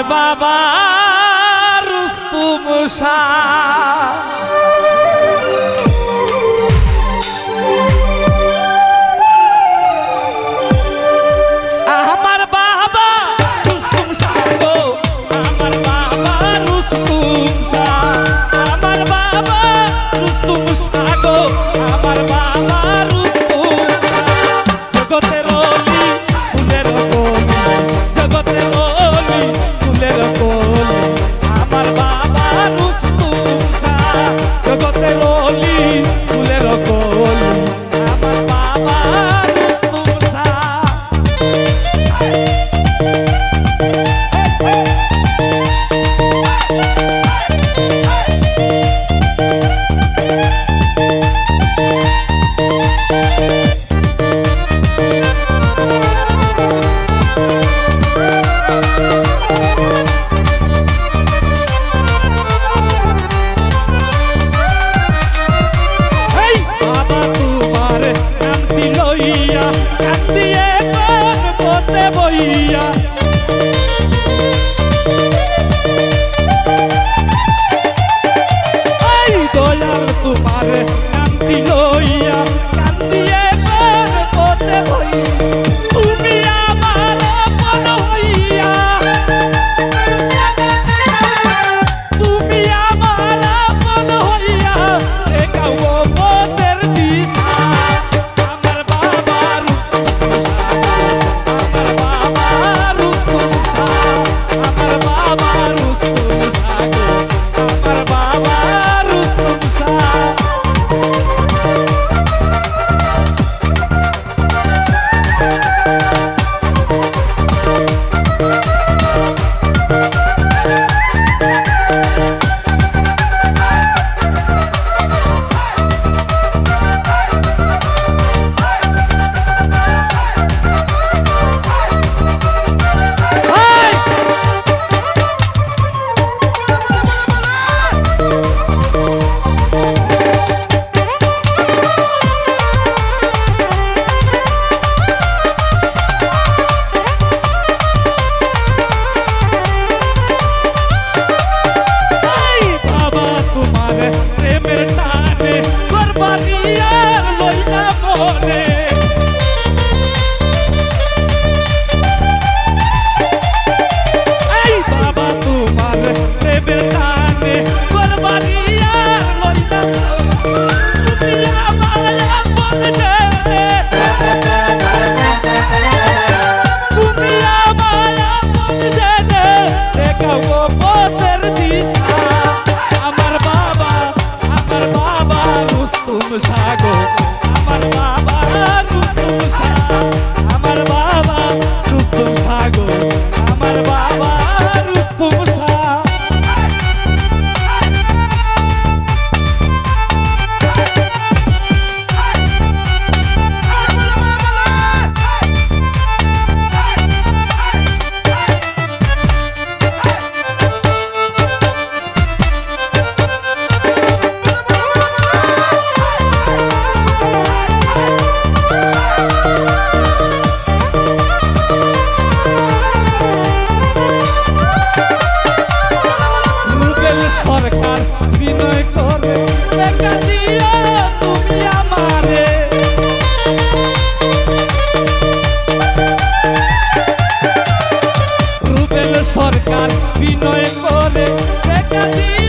বাবা রুস্তুম শাহ আমার বাবা রুস্তুম শাহ গো আমার বাবা রুস্তুম শাহ আমার বাবা রুস্তুম শাহ গো আমার বাবা রুস্তুম জগতের অলি ফুলের কলি জগতের অলি ফুলের কলি আমার বাবা রুস্তুম শাহ জগতের অলি ফুলের কলি আমার বাবা রুস্তুম শাহ সরকার বিনয় করে দেখা দিও তুমি আমারে রুবেল সরকার বিনয় করে দেখা দিও